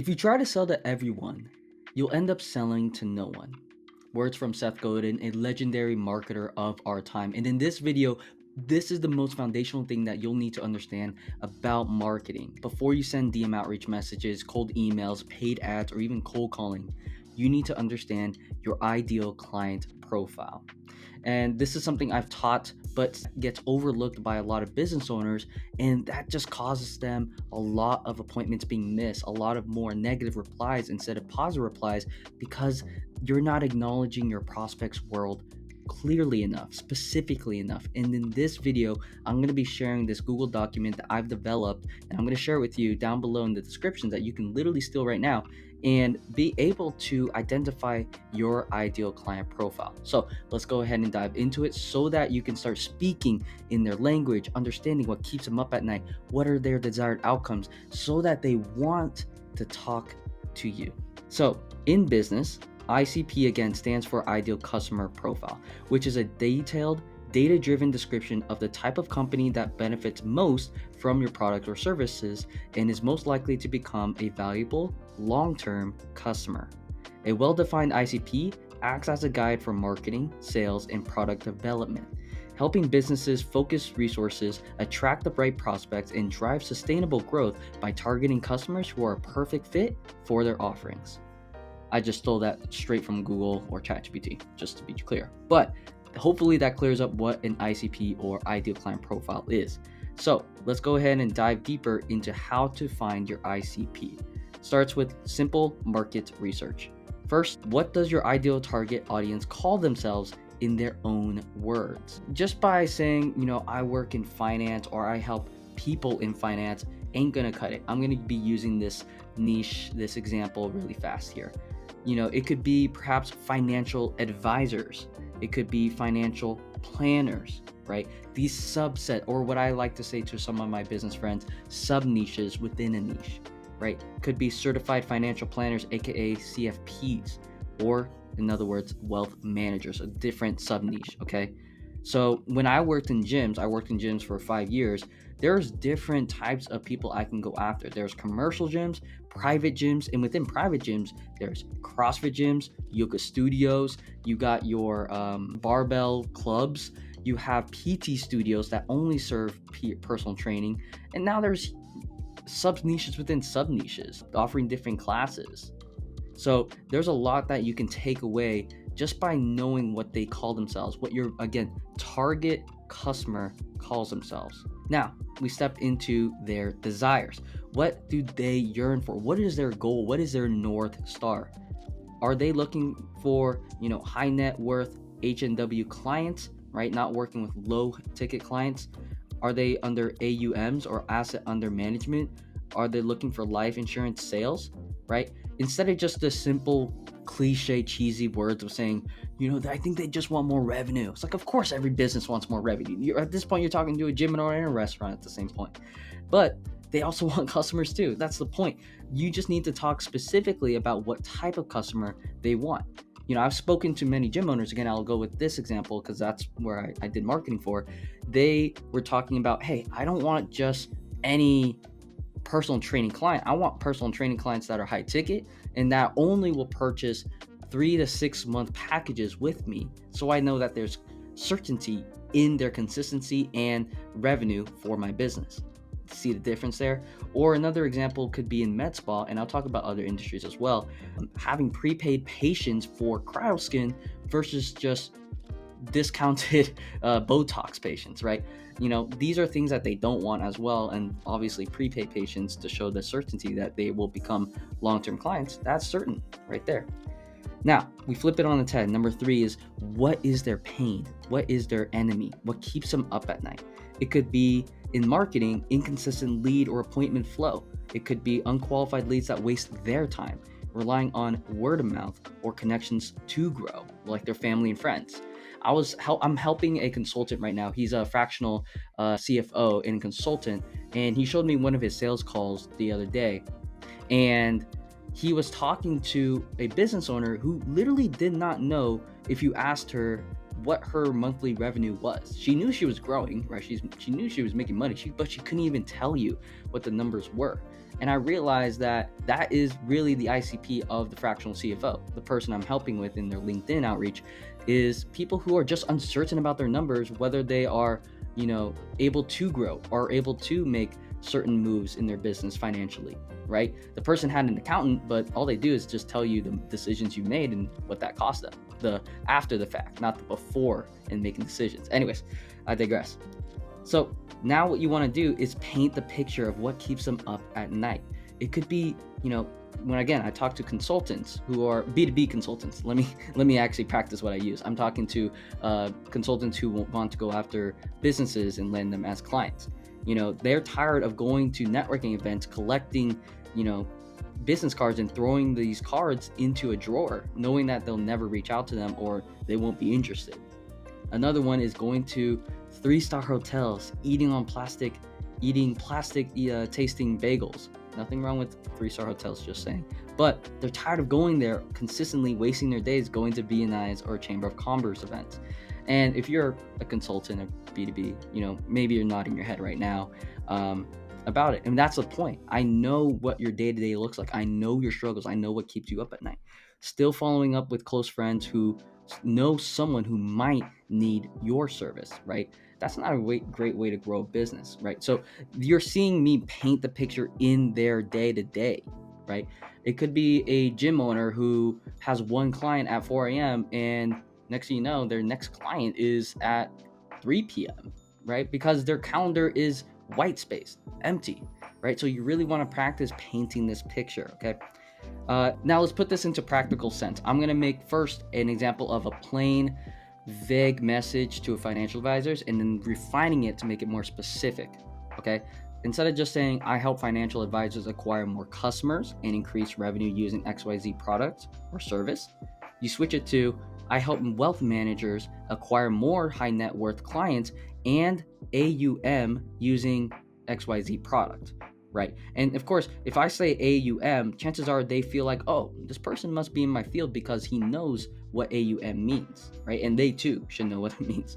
If you try to sell to everyone, you'll end up selling to no one. Words from Seth Godin, a legendary marketer of our time. And in this video, this is the most foundational thing that you'll need to understand about marketing. Before you send DM outreach messages, cold emails, paid ads, or even cold calling, you need to understand your ideal client profile. And this is something I've taught, but gets overlooked by a lot of business owners. And that just causes them a lot of appointments being missed, a lot of more negative replies instead of positive replies, because you're not acknowledging your prospect's world clearly enough, specifically enough. And in this video, I'm going to be sharing this Google document that I've developed, and I'm going to share it with you down below in the description that you can literally steal right now and be able to identify your ideal client profile. So let's go ahead and dive into it so that you can start speaking in their language, understanding what keeps them up at night, what are their desired outcomes, so that they want to talk to you. So in business, ICP again stands for Ideal Customer Profile, which is a detailed, data-driven description of the type of company that benefits most from your products or services and is most likely to become a valuable long-term customer. A well-defined ICP acts as a guide for marketing, sales, and product development, helping businesses focus resources, attract the right prospects, and drive sustainable growth by targeting customers who are a perfect fit for their offerings. I just stole that straight from Google or ChatGPT, just to be clear. But hopefully that clears up what an ICP or ideal client profile is. So let's go ahead and dive deeper into how to find your ICP. Starts with simple market research. First, what does your ideal target audience call themselves in their own words? Just by saying, I work in finance or I help people in finance ain't gonna cut it. I'm gonna be using this niche, this example really fast here. It could be perhaps financial advisors. It could be financial planners, right? These subset, or what I like to say to some of my business friends, sub niches within a niche, right? Could be certified financial planners, aka CFPs, or in other words, wealth managers, a different sub niche, okay? So when I worked in gyms for 5 years, there's different types of people I can go after. There's commercial gyms, private gyms, and within private gyms, there's CrossFit gyms, yoga studios, you got your barbell clubs, you have PT studios that only serve personal training, and now there's sub niches within sub niches offering different classes. So there's a lot that you can take away just by knowing what they call themselves, what your, again, target customer calls themselves. Now, we step into their desires. What do they yearn for? What is their goal? What is their North Star? Are they looking for, high net worth H&W clients, right? Not working with low ticket clients. Are they under AUMs or asset under management? Are they looking for life insurance sales, right? Instead of just the simple cliche, cheesy words of saying, I think they just want more revenue. It's like, of course, every business wants more revenue. At this point, you're talking to a gym or a restaurant at the same point. But they also want customers too. That's the point. You just need to talk specifically about what type of customer they want. I've spoken to many gym owners. Again, I'll go with this example because that's where I did marketing for. They were talking about, hey, I don't want just any personal training client. I want personal training clients that are high ticket and that only will purchase 3 to 6 month packages with me, so I know that there's certainty in their consistency and revenue for my business. See the difference there? Or another example could be in med spa, and I'll talk about other industries as well, having prepaid patients for cryoskin versus just discounted Botox patients, right? These are things that they don't want as well, and obviously prepaid patients to show the certainty that they will become long-term clients. That's certain right there. Now, we flip it on its head. Number 3 is, what is their pain? What is their enemy? What keeps them up at night? It could be, in marketing, inconsistent lead or appointment flow. It could be unqualified leads that waste their time, relying on word of mouth or connections to grow, like their family and friends. I'm helping a consultant right now. He's a fractional CFO and consultant, and he showed me one of his sales calls the other day, and he was talking to a business owner who literally did not know if you asked her what her monthly revenue was. She knew she was growing, right? She knew she was making money, but she couldn't even tell you what the numbers were. And I realized that that is really the ICP of the fractional CFO. The person I'm helping with in their LinkedIn outreach is people who are just uncertain about their numbers, whether they are, able to grow or able to make certain moves in their business financially, right? The person had an accountant, but all they do is just tell you the decisions you made and what that cost them, the after the fact, not the before in making decisions. Anyways, I digress. So now what you want to do is paint the picture of what keeps them up at night. It could be, when again I talk to consultants who are B2B consultants. Let me actually practice what I use. I'm talking to consultants who want to go after businesses and land them as clients. They're tired of going to networking events, collecting, business cards and throwing these cards into a drawer, knowing that they'll never reach out to them or they won't be interested. Another one is going to 3-star hotels, eating plastic tasting bagels. Nothing wrong with 3-star hotels, just saying. But they're tired of going there consistently, wasting their days going to BNI's or Chamber of Commerce events. And if you're a consultant of B2B, maybe you're nodding your head right now about it. And that's the point. I know what your day-to-day looks like. I know your struggles. I know what keeps you up at night. Still following up with close friends who know someone who might need your service, right? That's not a great way to grow a business, right? So you're seeing me paint the picture in their day-to-day, right? It could be a gym owner who has one client at 4 a.m. and next thing you know, their next client is at 3 p.m., right? Because their calendar is white space, empty, right? So you really want to practice painting this picture, okay? Now let's put this into practical sense. I'm going to make first an example of a plain, vague message to a financial advisors and then refining it to make it more specific, okay? Instead of just saying, I help financial advisors acquire more customers and increase revenue using XYZ product or service, you switch it to, I help wealth managers acquire more high net worth clients and AUM using XYZ product, right? And of course, if I say AUM, chances are they feel like, oh, this person must be in my field because he knows what AUM means, right? And they too should know what it means.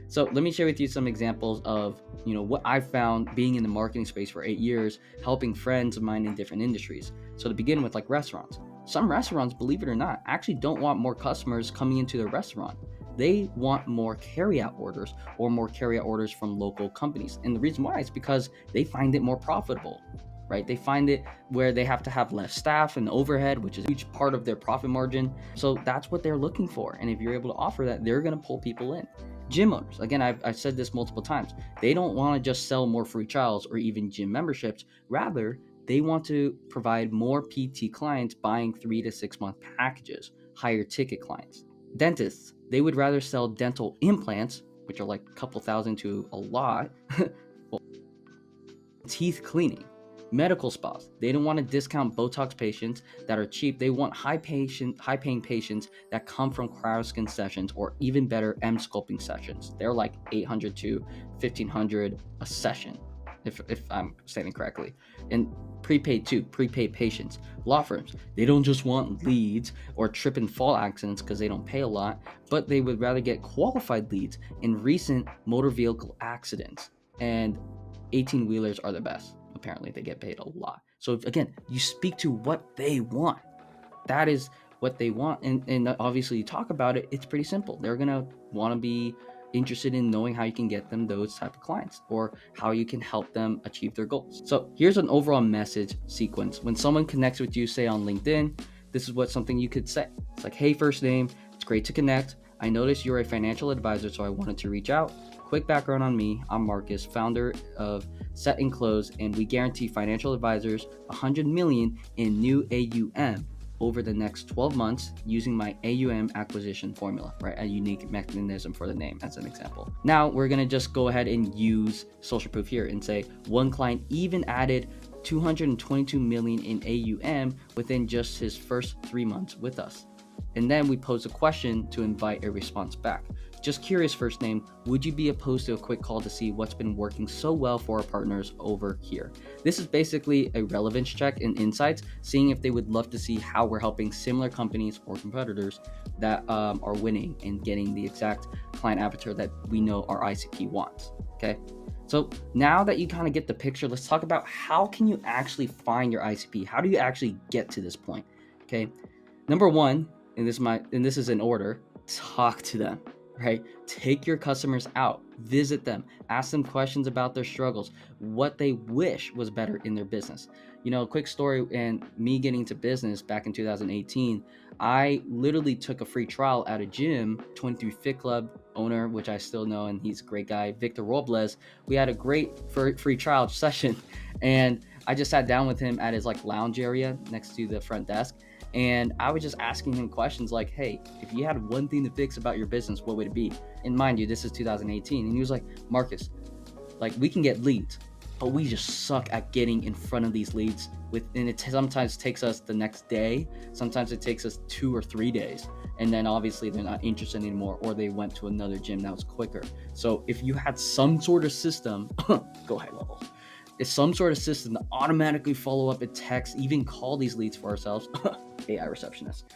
So let me share with you some examples of, what I've found being in the marketing space for 8 years, helping friends of mine in different industries. So to begin with, like restaurants. Some restaurants, believe it or not, actually don't want more customers coming into their restaurant. They want more carryout orders or more carryout orders from local companies. And the reason why is because they find it more profitable, right? They find it where they have to have less staff and overhead, which is a huge part of their profit margin. So that's what they're looking for. And if you're able to offer that, they're going to pull people in. Gym owners, again, I've said this multiple times. They don't want to just sell more free trials or even gym memberships. Rather, they want to provide more PT clients buying 3 to 6 month packages, higher ticket clients. Dentists, they would rather sell dental implants, which are like a couple thousand to a lot. Teeth cleaning. Medical spas, they don't want to discount Botox patients that are cheap. They want high-paying patients that come from cryoskin sessions or even better, M sculpting sessions. They're like $800 to $1,500 a session, if I'm saying it correctly. And prepaid patients. Law firms, they don't just want leads or trip and fall accidents because they don't pay a lot, but they would rather get qualified leads in recent motor vehicle accidents. And 18-wheelers are the best. Apparently they get paid a lot. So again, you speak to what they want. That is what they want. And obviously you talk about it, it's pretty simple. They're going to want to be interested in knowing how you can get them those type of clients or how you can help them achieve their goals. So here's an overall message sequence. When someone connects with you, say on LinkedIn, this is something you could say. It's like, hey, first name, it's great to connect. I noticed you're a financial advisor, so I wanted to reach out. Quick background on me. I'm Marcus, founder of Set and Close, and we guarantee financial advisors $100 million in new AUM over the next 12 months using my AUM acquisition formula, right? A unique mechanism for the name as an example. Now we're going to just go ahead and use social proof here and say one client even added $222 million in AUM within just his first 3 months with us. And then we pose a question to invite a response back. Just curious, first name, would you be opposed to a quick call to see what's been working so well for our partners over here? This is basically a relevance check and insights, seeing if they would love to see how we're helping similar companies or competitors that are winning and getting the exact client avatar that we know our ICP wants. Okay. So now that you kind of get the picture, let's talk about how can you actually find your ICP? How do you actually get to this point? Okay. Number one, and this is in order, talk to them, right? Take your customers out, visit them, ask them questions about their struggles, what they wish was better in their business. A quick story, and me getting into business back in 2018, I literally took a free trial at a gym. 23 Fit Club owner, which I still know, and he's a great guy, Victor Robles. We had a great free trial session, and I just sat down with him at his lounge area next to the front desk. And I was just asking him questions like, hey, if you had one thing to fix about your business, what would it be? And mind you, this is 2018. And he was like, Marcus, we can get leads, but we just suck at getting in front of these leads. And it sometimes takes us the next day. Sometimes it takes us 2 or 3 days. And then obviously they're not interested anymore, or they went to another gym that was quicker. So if you had some sort of system, go high level. If some sort of system to automatically follow up and text, even call these leads for ourselves, AI receptionist,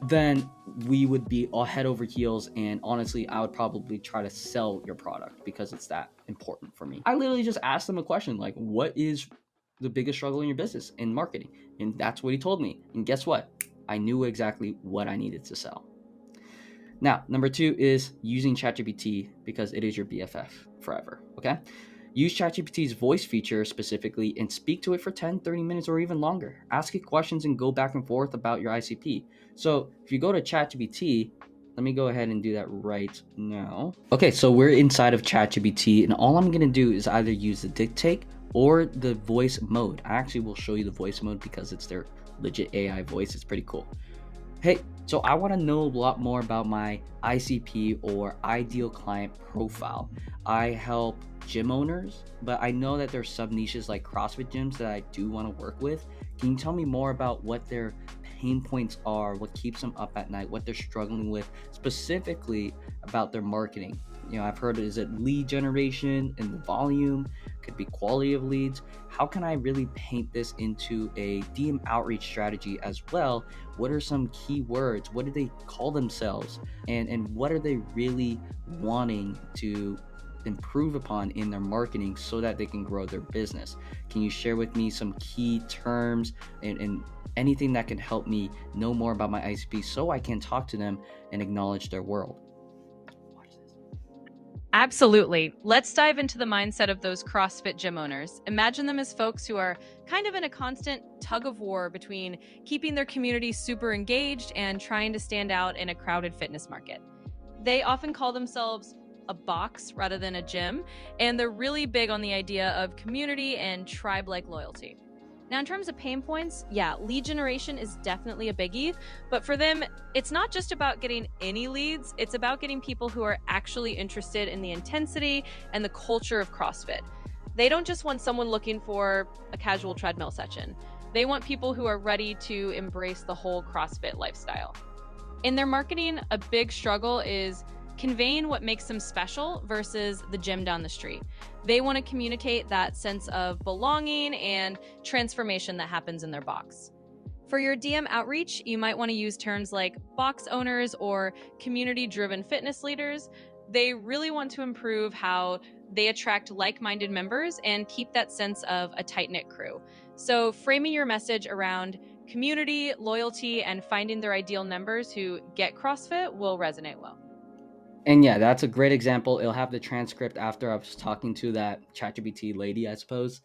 then we would be all head over heels. And honestly, I would probably try to sell your product because it's that important for me. I literally just asked them a question like, what is the biggest struggle in your business in marketing? And that's what he told me. And guess what? I knew exactly what I needed to sell. Now, number 2 is using ChatGPT because it is your BFF forever. Okay. Use ChatGPT's voice feature specifically and speak to it for 10, 30 minutes or even longer. Ask it questions and go back and forth about your ICP. So if you go to ChatGPT, let me go ahead and do that right now. Okay, so we're inside of ChatGPT, and all I'm going to do is either use the dictate or the voice mode. I actually will show you the voice mode because it's their legit AI voice. It's pretty cool. Hey, so I want to know a lot more about my ICP or ideal client profile. I help gym owners, but I know that there's sub niches like CrossFit gyms that I do want to work with. Can you tell me more about what their pain points are, what keeps them up at night, what they're struggling with, specifically about their marketing? I've heard, is it lead generation and the volume? Could be quality of leads. How can I really paint this into a DM outreach strategy as well? What are some key words? What do they call themselves? And what are they really wanting to improve upon in their marketing so that they can grow their business? Can you share with me some key terms and anything that can help me know more about my ICP so I can talk to them and acknowledge their world? Absolutely. Let's dive into the mindset of those CrossFit gym owners. Imagine them as folks who are kind of in a constant tug of war between keeping their community super engaged and trying to stand out in a crowded fitness market. They often call themselves a box rather than a gym, and they're really big on the idea of community and tribe-like loyalty. Now, in terms of pain points, lead generation is definitely a biggie, but for them, it's not just about getting any leads, it's about getting people who are actually interested in the intensity and the culture of CrossFit. They don't just want someone looking for a casual treadmill session. They want people who are ready to embrace the whole CrossFit lifestyle. In their marketing, a big struggle is conveying what makes them special versus the gym down the street. They want to communicate that sense of belonging and transformation that happens in their box. For your DM outreach, you might want to use terms like box owners or community-driven fitness leaders. They really want to improve how they attract like-minded members and keep that sense of a tight-knit crew. So framing your message around community, loyalty, and finding their ideal members who get CrossFit will resonate well. And yeah, that's a great example. It'll have the transcript after I was talking to that ChatGPT lady, I suppose.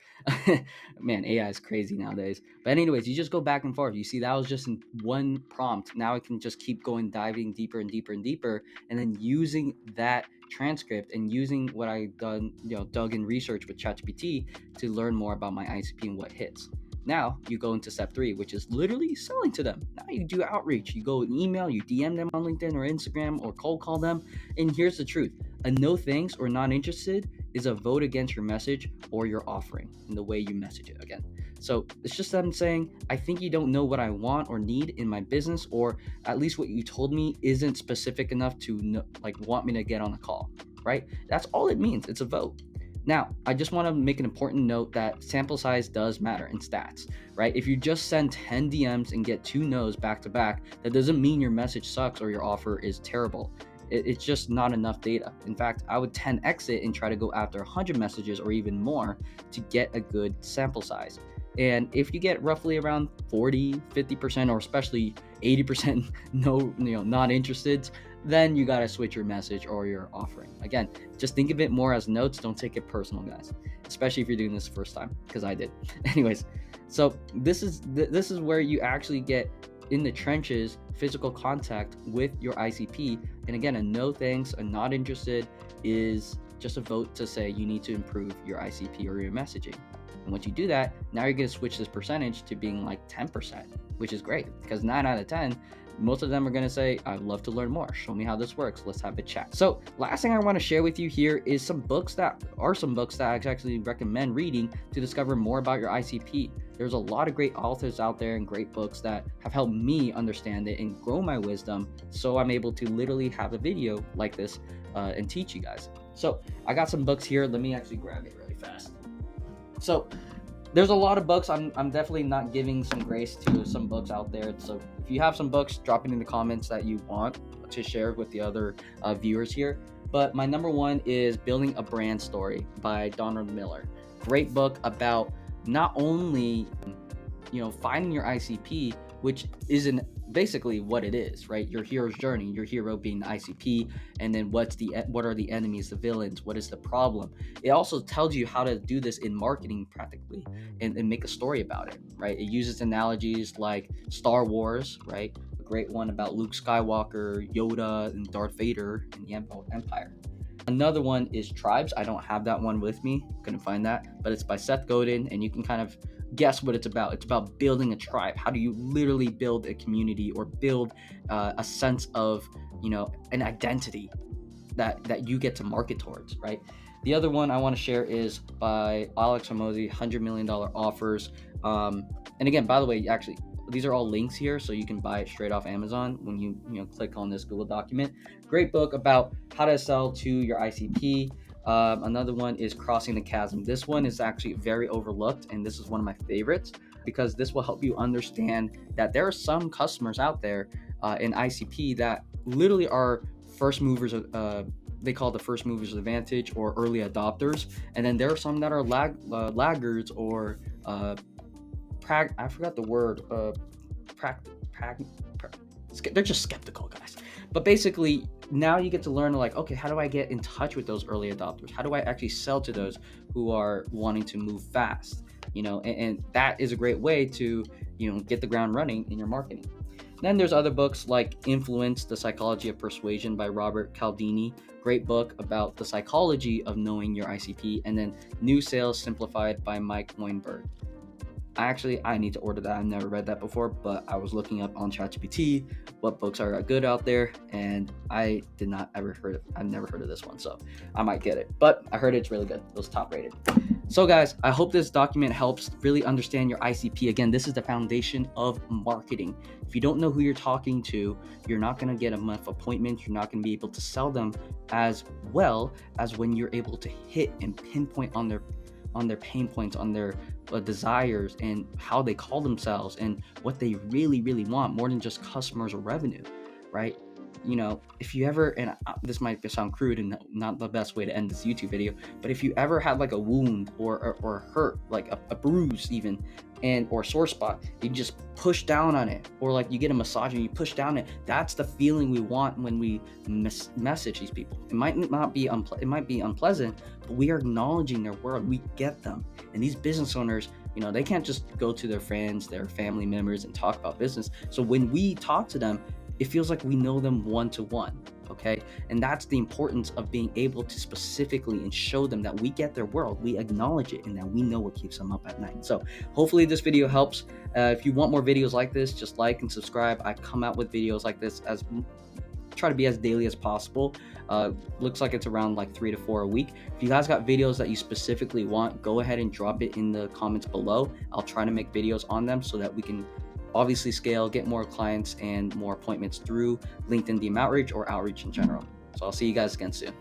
Man, AI is crazy nowadays. But anyways, you just go back and forth. You see, that was just in one prompt. Now I can just keep going, diving deeper and deeper and deeper, and then using that transcript and using what I dug in research with ChatGPT to learn more about my ICP and what hits. Now you go into step 3, which is literally selling to them. Now you do outreach. You go and email, you DM them on LinkedIn or Instagram or cold call them. And here's the truth. A no thanks or not interested is a vote against your message or your offering and the way you message it again. So it's just them saying, I think you don't know what I want or need in my business, or at least what you told me isn't specific enough to know, like want me to get on a call, right? That's all it means. It's a vote. Now, I just want to make an important note that sample size does matter in stats, right? If you just send 10 DMs and get 2 no's back to back, that doesn't mean your message sucks or your offer is terrible. It's just not enough data. In fact, I would 10x it and try to go after 100 messages or even more to get a good sample size. And if you get roughly around 40, 50%, or especially 80% not interested, then you got to switch your message or your offering. Again, just think of it more as notes. Don't take it personal, guys, especially if you're doing this the first time, because I did. Anyways, so this is where you actually get in the trenches, physical contact with your ICP. And again, a no thanks, a not interested is just a vote to say you need to improve your ICP or your messaging. And once you do that, now you're going to switch this percentage to being like 10%, which is great, because 9 out of 10, most of them are going to say, I'd love to learn more. Show me how this works. Let's have a chat. So last thing I want to share with you here is some books that I actually recommend reading to discover more about your ICP. There's a lot of great authors out there and great books that have helped me understand it and grow my wisdom, so I'm able to literally have a video like this and teach you guys. So I got some books here. Let me actually grab it really fast. So there's a lot of books. I'm definitely not giving some grace to some books out there. So if you have some books, drop it in the comments that you want to share with the other viewers here. But my number one is Building a Brand Story by Donald Miller. Great book about not only, finding your ICP, which isn't basically what it is, right? Your hero's journey, your hero being the ICP, and then what are the enemies, the villains, what is the problem. It also tells you how to do this in marketing practically and make a story about it, right? It uses analogies like Star Wars, right? A great one about Luke Skywalker, Yoda, and Darth Vader and the Empire. Another one is Tribes. I don't have that one with me, couldn't find that, but it's by Seth Godin, and you can kind of guess what it's about. It's about building a tribe. How do you literally build a community or build a sense of, an identity that you get to market towards, right? The other one I want to share is by Alex Hormozi, $100 Million Offers. And again, by the way, actually, these are all links here, so you can buy it straight off Amazon when you click on this Google document. Great book about how to sell to your ICP. Another one is Crossing the Chasm. This one is actually very overlooked, and this is one of my favorites because this will help you understand that there are some customers out there in ICP that literally are first movers. They call the first movers advantage or early adopters, and then there are some that are laggards or I forgot the word. They're just skeptical, guys. But basically, now you get to learn like, okay, how do I get in touch with those early adopters? How do I actually sell to those who are wanting to move fast? And that is a great way to, get the ground running in your marketing. Then there's other books like Influence, The Psychology of Persuasion by Robert Cialdini. Great book about the psychology of knowing your ICP. And then New Sales Simplified by Mike Weinberg. I need to order that. I've never read that before, but I was looking up on ChatGPT what books are good out there, and I've never heard of this one, so I might get it. But I heard it's really good. It was top rated. So guys, I hope this document helps really understand your ICP. Again, this is the foundation of marketing. If you don't know who you're talking to, you're not going to get enough appointments. You're not going to be able to sell them as well as when you're able to hit and pinpoint on their pain points, on their desires, and how they call themselves and what they really, really want, more than just customers or revenue, right? If you ever, and this might sound crude and not the best way to end this YouTube video, but if you ever had like a wound or hurt, like a bruise even, or sore spot, you just push down on it, or like you get a massage and you push down it. That's the feeling we want when we message these people. It might be unpleasant, but we are acknowledging their world. We get them. And these business owners, they can't just go to their friends, their family members and talk about business. So when we talk to them, it feels like we know them one-to-one, okay? And that's the importance of being able to specifically and show them that we get their world, we acknowledge it, and that we know what keeps them up at night. So hopefully this video helps. If you want more videos like this, just like and subscribe. I come out with videos like this as try to be as daily as possible. Looks like it's around like 3 to 4 a week. If you guys got videos that you specifically want, go ahead and drop it in the comments below. I'll try to make videos on them so that we can obviously scale, get more clients and more appointments through LinkedIn DM outreach or outreach in general. So I'll see you guys again soon.